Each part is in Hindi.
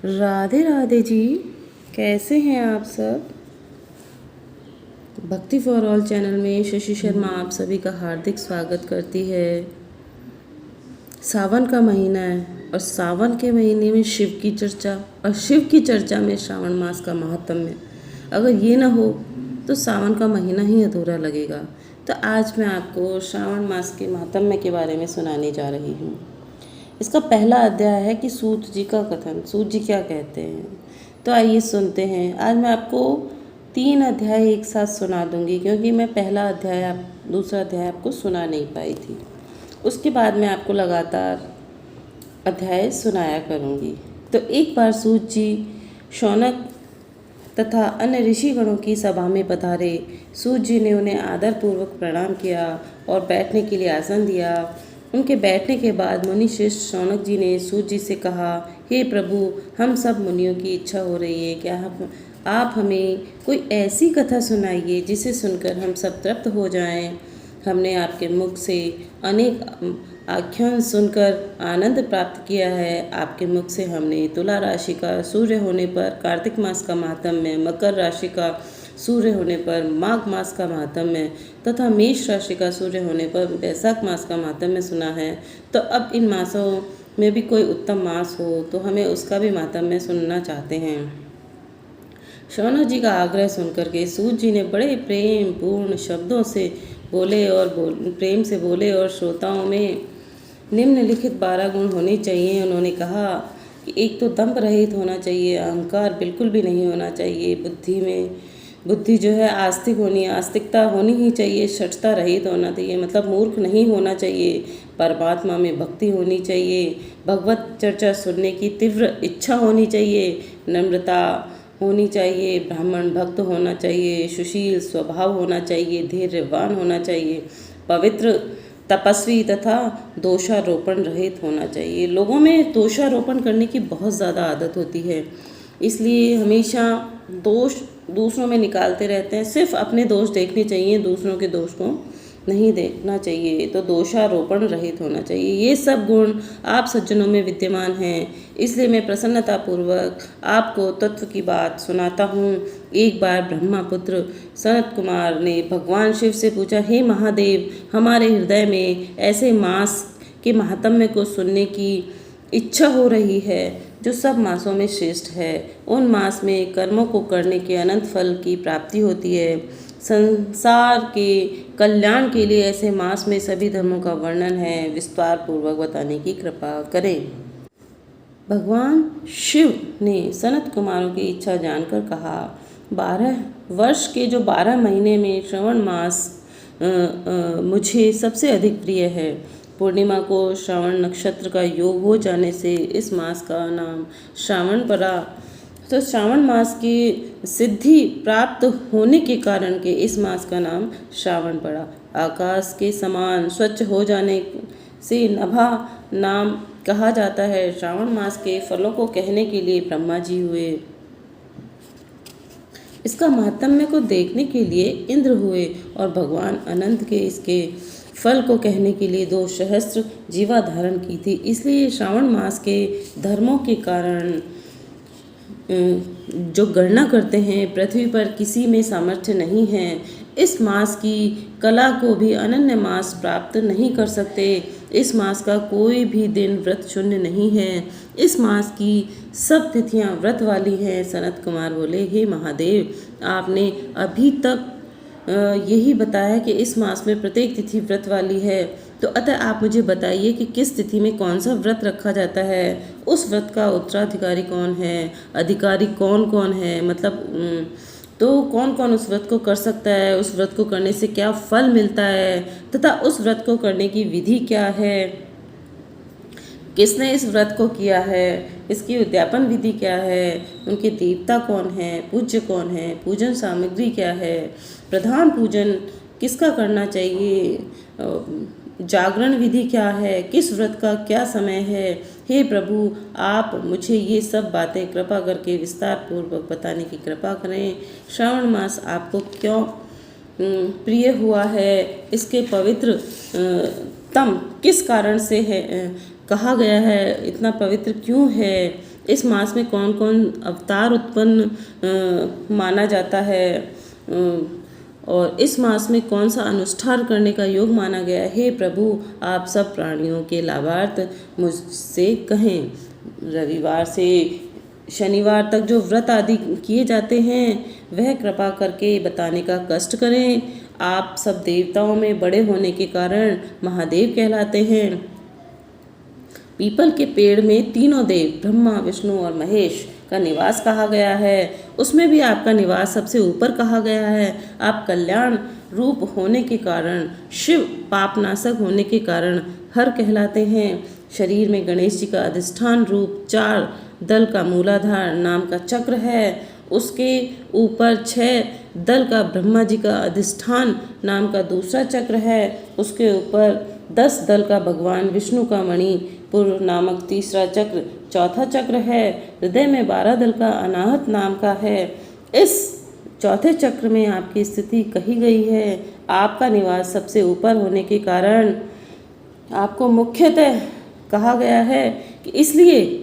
राधे राधे जी। कैसे हैं आप सब। भक्ति फॉर ऑल चैनल में शशि शर्मा आप सभी का हार्दिक स्वागत करती है। सावन का महीना है और सावन के महीने में शिव की चर्चा, और शिव की चर्चा में श्रावण मास का महात्म्य, अगर ये ना हो तो सावन का महीना ही अधूरा लगेगा। तो आज मैं आपको श्रावण मास के महात्म्य के बारे में सुनाने जा रही हूँ। इसका पहला अध्याय है कि सूत जी का कथन, सूत जी क्या कहते हैं। तो आइए सुनते हैं। आज मैं आपको 3 अध्याय एक साथ सुना दूंगी, क्योंकि मैं पहला अध्याय दूसरा अध्याय आपको सुना नहीं पाई थी। उसके बाद मैं आपको लगातार अध्याय सुनाया करूंगी। तो एक बार सूत जी शौनक तथा अन्य ऋषिगणों की सभा में पधारे। सूत जी ने उन्हें आदरपूर्वक प्रणाम किया और बैठने के लिए आसन दिया। उनके बैठने के बाद मुनि श्रेष्ठ शौनक जी ने सूत जी से कहा, हे प्रभु, हम सब मुनियों की इच्छा हो रही है कि आप हमें कोई ऐसी कथा सुनाइए जिसे सुनकर हम सब तृप्त हो जाएं। हमने आपके मुख से अनेक आख्यान सुनकर आनंद प्राप्त किया है। आपके मुख से हमने तुला राशि का सूर्य होने पर कार्तिक मास का महात्म्य, मकर राशि का सूर्य होने पर माघ मास का महात्म्य तथा मेष राशि का सूर्य होने पर वैशाख मास का महात्म्य सुना है। तो अब इन मासों में भी कोई उत्तम मास हो तो हमें उसका भी महात्म्य सुनना चाहते हैं। शौनक जी का आग्रह सुनकर के सूत जी ने बड़े प्रेम पूर्ण शब्दों से प्रेम से बोले और श्रोताओं में निम्नलिखित 12 गुण होने चाहिए। उन्होंने कहा कि एक तो दंभ रहित होना चाहिए, अहंकार बिल्कुल भी नहीं होना चाहिए, बुद्धि जो है आस्तिकता होनी ही चाहिए, शठता रहित होना चाहिए, मतलब मूर्ख नहीं होना चाहिए, परमात्मा में भक्ति होनी चाहिए, भगवत चर्चा सुनने की तीव्र इच्छा होनी चाहिए, नम्रता होनी चाहिए, ब्राह्मण भक्त होना चाहिए, सुशील स्वभाव होना चाहिए, धैर्यवान होना चाहिए, पवित्र तपस्वी तथा दोषारोपण रहित होना चाहिए। लोगों में दोषारोपण करने की बहुत ज़्यादा आदत होती है, इसलिए हमेशा दोष दूसरों में निकालते रहते हैं। सिर्फ अपने दोष देखने चाहिए, दूसरों के दोष को नहीं देखना चाहिए। तो दोषारोपण रहित होना चाहिए। ये सब गुण आप सज्जनों में विद्यमान हैं, इसलिए मैं प्रसन्नतापूर्वक आपको तत्व की बात सुनाता हूँ। एक बार ब्रह्मापुत्र सनत कुमार ने भगवान शिव से पूछा, हे महादेव, हमारे हृदय में ऐसे मास के महात्म्य को सुनने की इच्छा हो रही है जो सब मासों में श्रेष्ठ है। उन मास में कर्मों को करने के अनंत फल की प्राप्ति होती है। संसार के कल्याण के लिए ऐसे मास में सभी धर्मों का वर्णन है। विस्तार पूर्वक बताने की कृपा करें। भगवान शिव ने सनत कुमारों की इच्छा जानकर कहा, 12 वर्ष के जो 12 महीने में श्रवण मास मुझे सबसे अधिक प्रिय है। पूर्णिमा को श्रावण नक्षत्र का योग हो जाने से इस मास का नाम श्रावण पड़ा। तो श्रावण मास की सिद्धि प्राप्त होने के कारण के इस मास का नाम श्रावण पड़ा। आकाश के समान स्वच्छ हो जाने से नभा नाम कहा जाता है। श्रावण मास के फलों को कहने के लिए ब्रह्मा जी हुए। इसका महात्म्य को देखने के लिए इंद्र हुए और भगवान अनंत के इसके फल को कहने के लिए 2 सहस्त्र जीवा धारण की थी। इसलिए श्रावण मास के धर्मों के कारण जो गणना करते हैं, पृथ्वी पर किसी में सामर्थ्य नहीं है। इस मास की कला को भी अनन्य मास प्राप्त नहीं कर सकते। इस मास का कोई भी दिन व्रत शून्य नहीं है। इस मास की सब तिथियां व्रत वाली हैं। सनत कुमार बोले, हे महादेव, आपने अभी तक यही बताया कि इस मास में प्रत्येक तिथि व्रत वाली है, तो अतः आप मुझे बताइए कि किस तिथि में कौन सा व्रत रखा जाता है, उस व्रत का उत्तराधिकारी कौन है, अधिकारी कौन कौन है, मतलब तो कौन कौन उस व्रत को कर सकता है, उस व्रत को करने से क्या फल मिलता है तथा उस व्रत को करने की विधि क्या है, किसने इस व्रत को किया है, इसकी उद्यापन विधि क्या है, उनके देवता कौन है, पूज्य कौन है, पूजन सामग्री क्या है, प्रधान पूजन किसका करना चाहिए, जागरण विधि क्या है, किस व्रत का क्या समय है। हे प्रभु, आप मुझे ये सब बातें कृपा करके विस्तार पूर्वक बताने की कृपा करें। श्रावण मास आपको क्यों प्रिय हुआ है, इसके पवित्र तम किस कारण से है कहा गया है, इतना पवित्र क्यों है, इस मास में कौन कौन अवतार उत्पन्न माना जाता है, और इस मास में कौन सा अनुष्ठान करने का योग माना गया है। हे प्रभु, आप सब प्राणियों के लाभार्थ मुझसे कहें। रविवार से शनिवार तक जो व्रत आदि किए जाते हैं वह कृपा करके बताने का कष्ट करें। आप सब देवताओं में बड़े होने के कारण महादेव कहलाते हैं। पीपल के पेड़ में तीनों देव ब्रह्मा, विष्णु और महेश का निवास कहा गया है, उसमें भी आपका निवास सबसे ऊपर कहा गया है। आप कल्याण रूप होने के कारण, शिव पापनाशक होने के कारण हर कहलाते हैं। शरीर में गणेश जी का अधिष्ठान रूप 4 दल का मूलाधार नाम का चक्र है, उसके ऊपर 6 दल का ब्रह्मा जी का अधिष्ठान नाम का दूसरा चक्र है, उसके ऊपर 10 दल का भगवान विष्णु का मणिपुर नामक तीसरा चक्र चौथा चक्र है। हृदय में 12 दल का अनाहत नाम का है। इस चौथे चक्र में आपकी स्थिति कही गई है। आपका निवास सबसे ऊपर होने के कारण आपको मुख्यतः कहा गया है कि इसलिए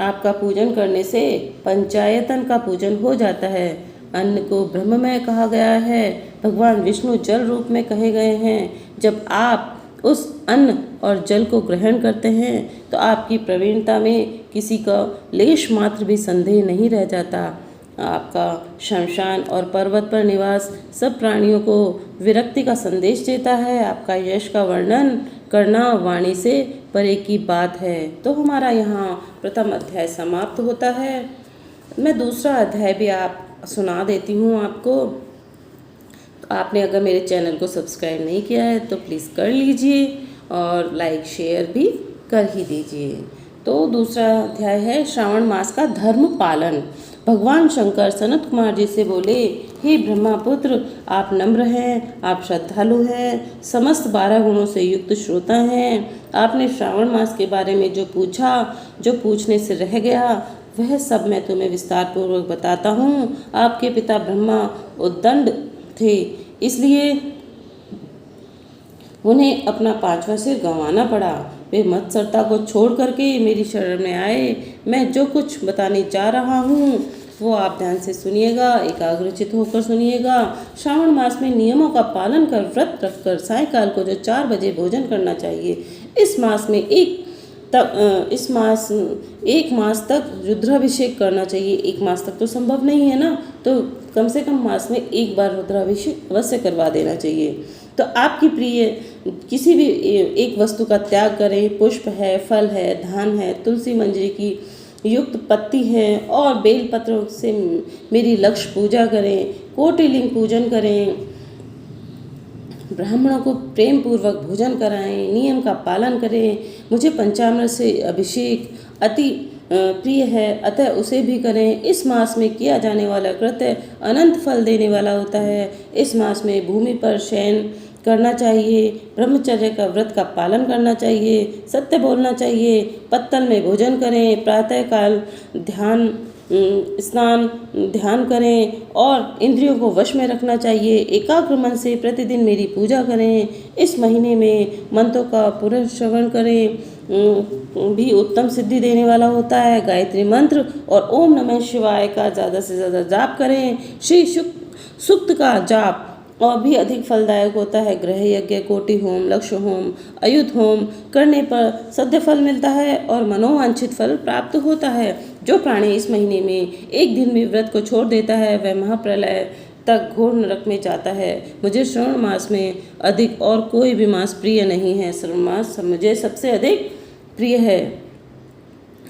आपका पूजन करने से पंचायतन का पूजन हो जाता है। अन्न को ब्रह्ममय कहा गया है। भगवान विष्णु जल रूप में कहे गए हैं। जब आप उस अन्न और जल को ग्रहण करते हैं तो आपकी प्रवीणता में किसी का लेश मात्र भी संदेह नहीं रह जाता। आपका शमशान और पर्वत पर निवास सब प्राणियों को विरक्ति का संदेश देता है। आपका यश का वर्णन करना वाणी से परे की बात है। तो हमारा यहाँ प्रथम अध्याय समाप्त होता है। मैं दूसरा अध्याय भी आप सुना देती हूँ आपको। तो आपने अगर मेरे चैनल को सब्सक्राइब नहीं किया है तो प्लीज़ कर लीजिए और लाइक शेयर भी कर ही दीजिए। तो दूसरा अध्याय है श्रावण मास का धर्म पालन। भगवान शंकर सनत कुमार जी से बोले, हे ब्रह्मापुत्र, आप नम्र हैं, आप श्रद्धालु हैं, समस्त 12 गुणों से युक्त श्रोता हैं। आपने श्रावण मास के बारे में जो पूछा, जो पूछने से रह गया, वह सब मैं तुम्हें विस्तार पूर्वक बताता हूँ। आपके पिता ब्रह्मा उद्दंड थे, इसलिए उन्हें अपना 5वां सिर गंवाना पड़ा। वे मत्सरता को छोड़ करके मेरी शरण में आए। मैं जो कुछ बताने जा रहा हूँ वो आप ध्यान से सुनिएगा, एकाग्रचित होकर सुनिएगा। श्रावण मास में नियमों का पालन कर व्रत रखकर सायंकाल को जो 4 बजे भोजन करना चाहिए। इस मास में एक मास तक रुद्राभिषेक करना चाहिए। 1 मास तक तो संभव नहीं है ना, तो कम से कम मास में 1 बार रुद्राभिषेक अवश्य करवा देना चाहिए। तो आपकी प्रिय किसी भी एक वस्तु का त्याग करें। पुष्प है, फल है, धान है, तुलसी मंजरी की युक्त पत्ती है और बेल पत्रों से मेरी लक्ष्य पूजा करें। कोटिलिंग पूजन करें। ब्राह्मणों को प्रेम पूर्वक भोजन कराएं। नियम का पालन करें। मुझे पंचामृत से अभिषेक अति प्रिय है, अतः उसे भी करें। इस मास में किया जाने वाला कृत्य अनंत फल देने वाला होता है। इस मास में भूमि पर शयन करना चाहिए। ब्रह्मचर्य का व्रत का पालन करना चाहिए। सत्य बोलना चाहिए। पत्तल में भोजन करें। प्रातःकाल स्नान ध्यान करें और इंद्रियों को वश में रखना चाहिए। एकाग्र मन से प्रतिदिन मेरी पूजा करें। इस महीने में मंत्रों का पुनर्श्रवण करें भी उत्तम सिद्धि देने वाला होता है। गायत्री मंत्र और ओम नमः शिवाय का ज़्यादा से ज़्यादा जाप करें। श्री सूक्त का जाप और भी अधिक फलदायक होता है। ग्रह यज्ञ, कोटि होम, लक्ष्य होम, अयुध होम करने पर सद्य फल मिलता है और मनोवांछित फल प्राप्त होता है। जो प्राणी इस महीने में एक दिन भी व्रत को छोड़ देता है वह महाप्रलय तक घोर नरक में जाता है। मुझे श्रावण मास में अधिक और कोई भी मास प्रिय नहीं है। श्रावण मास मुझे सबसे अधिक प्रिय है।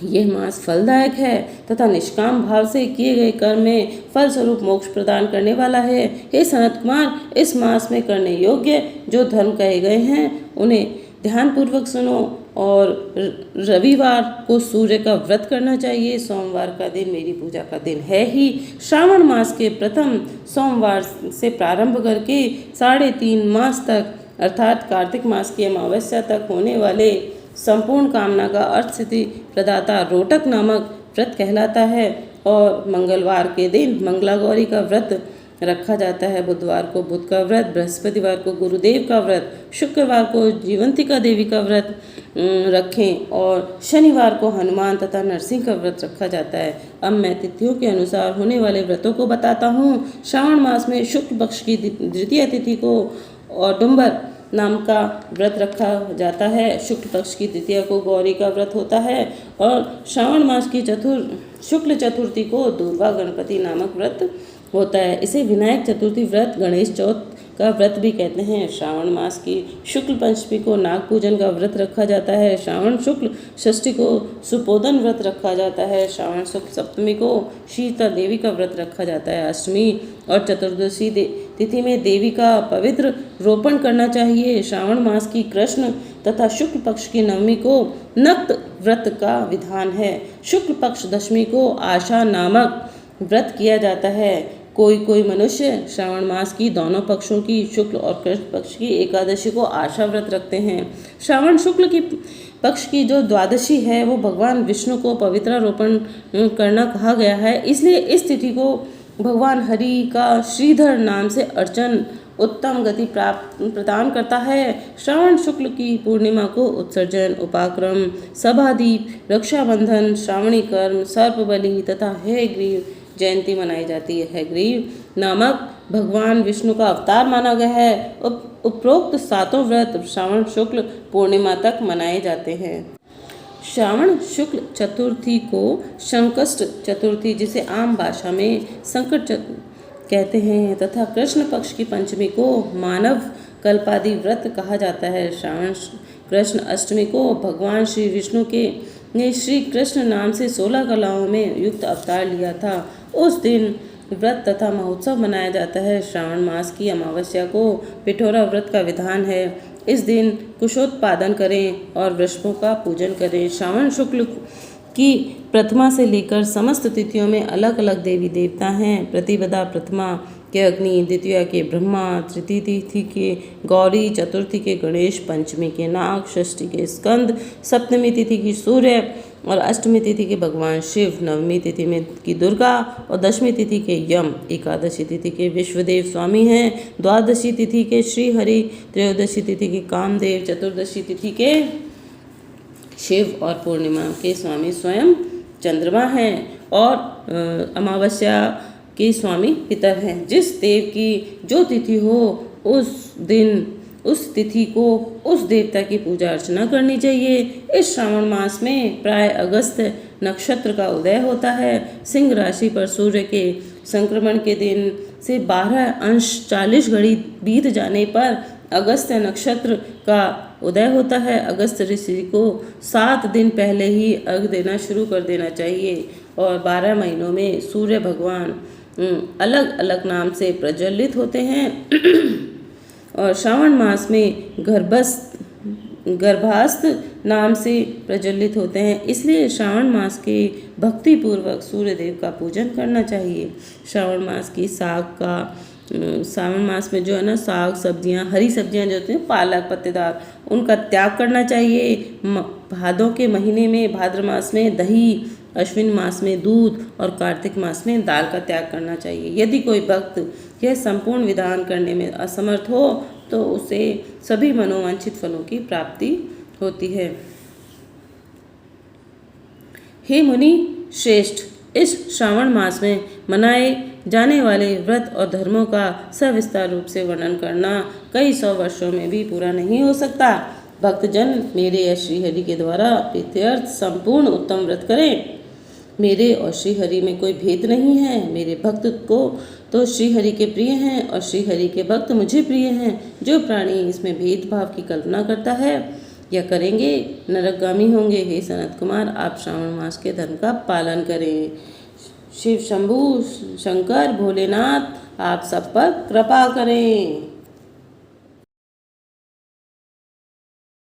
यह मास फलदायक है तथा निष्काम भाव से किए गए कर्म में फल स्वरूप मोक्ष प्रदान करने वाला है। हे सनत कुमार, इस मास में करने योग्य जो धर्म कहे गए हैं उन्हें ध्यानपूर्वक सुनो। और रविवार को सूर्य का व्रत करना चाहिए। सोमवार का दिन मेरी पूजा का दिन है ही। श्रावण मास के प्रथम सोमवार से प्रारंभ करके 3.5 मास तक अर्थात कार्तिक मास की अमावस्या तक होने वाले संपूर्ण कामना का अर्थ सिद्धि प्रदाता रोटक नामक व्रत कहलाता है। और मंगलवार के दिन मंगला गौरी का व्रत रखा जाता है। बुधवार को बुध का व्रत, बृहस्पतिवार को गुरुदेव का व्रत, शुक्रवार को जीवंतिका देवी का व्रत रखें और शनिवार को हनुमान तथा नरसिंह का व्रत रखा जाता है। अब मैं तिथियों के अनुसार होने वाले व्रतों को बताता हूँ। श्रावण मास में शुक्ल पक्ष की द्वितीय तिथि को औडुंबर नाम का व्रत रखा जाता है। शुक्ल पक्ष की तृतीया को गौरी का व्रत होता है और श्रावण मास की शुक्ल चतुर्थी को दूर्वा गणपति नामक व्रत होता है। इसे विनायक चतुर्थी व्रत, गणेश चौथ का व्रत भी कहते हैं। श्रावण मास की शुक्ल पंचमी को नाग पूजन का व्रत रखा जाता है। श्रावण शुक्ल षष्ठी को सुपोदन व्रत रखा जाता है। श्रावण शुक्ल सप्तमी को शीतला देवी का व्रत रखा जाता है। अष्टमी और चतुर्दशी तिथि में देवी का पवित्र रोपण करना चाहिए। श्रावण मास की कृष्ण तथा शुक्ल पक्ष की नवमी को नक्त व्रत का विधान है। शुक्ल पक्ष दशमी को आशा नामक व्रत किया जाता है। कोई मनुष्य श्रावण मास की दोनों पक्षों की, शुक्ल और कृष्ण पक्ष की एकादशी को आशा व्रत रखते हैं। श्रावण शुक्ल की पक्ष की जो द्वादशी है वो भगवान विष्णु को पवित्रारोपण करना कहा गया है, इसलिए इस तिथि को भगवान हरि का श्रीधर नाम से अर्चन उत्तम गति प्रदान करता है। श्रावण शुक्ल की पूर्णिमा को उत्सर्जन, उपाक्रम, सभादीप, रक्षाबंधन, श्रावणी कर्म, सर्प बलि तथा हयग्रीव जयंती मनाई जाती है। हयग्रीव नामक भगवान विष्णु का अवतार माना गया है। उपरोक्त सातों व्रत श्रावण शुक्ल पूर्णिमा तक मनाए जाते हैं। श्रावण शुक्ल चतुर्थी को संकष्ट चतुर्थी, जिसे आम भाषा में संकट कहते हैं, तथा कृष्ण पक्ष की पंचमी को मानव कल्पादि व्रत कहा जाता है। श्रावण कृष्ण अष्टमी को भगवान श्री विष्णु ने श्री कृष्ण नाम से 16 कलाओं में युक्त अवतार लिया था। उस दिन व्रत तथा महोत्सव मनाया जाता है। श्रावण मास की अमावस्या को पिठोरा व्रत का विधान है। इस दिन कुशोत्पादन करें और वृषभों का पूजन करें। श्रावण शुक्ल की प्रथमा से लेकर समस्त तिथियों में अलग अलग देवी देवता हैं। प्रतिपदा प्रथमा के अग्नि, द्वितीया के ब्रह्मा, तृतीय तिथि के गौरी, चतुर्थी के गणेश, पंचमी के नाग, षष्ठी के स्कंद, सप्तमी तिथि की सूर्य और अष्टमी तिथि के भगवान शिव, नवमी तिथि में की दुर्गा और दशमी तिथि के यम, एकादशी तिथि के विश्वदेव स्वामी हैं, द्वादशी तिथि के श्री हरि, त्रयोदशी तिथि के कामदेव, चतुर्दशी तिथि के शिव और पूर्णिमा के स्वामी स्वयं चंद्रमा हैं और अमावस्या के स्वामी पितर हैं। जिस देव की जो तिथि हो उस दिन उस तिथि को उस देवता की पूजा अर्चना करनी चाहिए। इस श्रावण मास में प्राय अगस्त नक्षत्र का उदय होता है। सिंह राशि पर सूर्य के संक्रमण के दिन से 12 अंश 40 घड़ी बीत जाने पर अगस्त नक्षत्र का उदय होता है। अगस्त ऋषि को 7 दिन पहले ही अर्घ देना शुरू कर देना चाहिए और 12 महीनों में सूर्य भगवान अलग अलग नाम से प्रज्वलित होते हैं और श्रावण मास में गर्भास्थ नाम से प्रज्वलित होते हैं। इसलिए श्रावण मास के भक्तिपूर्वक सूर्य देव का पूजन करना चाहिए। श्रावण मास में जो है ना साग सब्जियां, हरी सब्जियां जो होती हैं, पालक पत्तेदार, उनका त्याग करना चाहिए। भादों के महीने में, भाद्र मास में दही, अश्विन मास में दूध और कार्तिक मास में दाल का त्याग करना चाहिए। यदि कोई भक्त यह संपूर्ण विधान करने में असमर्थ हो तो उसे सभी मनोवांछित फलों की प्राप्ति होती है। हे मुनि श्रेष्ठ, इस श्रावण मास में मनाए जाने वाले व्रत और धर्मों का सविस्तार रूप से वर्णन करना कई 100 वर्षों में भी पूरा नहीं हो सकता। भक्तजन मेरे या श्रीहरि के द्वारा प्रीत्यर्थ संपूर्ण उत्तम व्रत करें। मेरे और श्रीहरि में कोई भेद नहीं है। मेरे भक्त को तो श्रीहरि के प्रिय हैं और श्रीहरि के भक्त मुझे प्रिय हैं। जो प्राणी इसमें भेदभाव की कल्पना करता है या करेंगे नरकगामी होंगे। हे सनत कुमार, आप श्रावण मास के धर्म का पालन करें। शिव शंभु शंकर भोलेनाथ आप सब पर कृपा करें।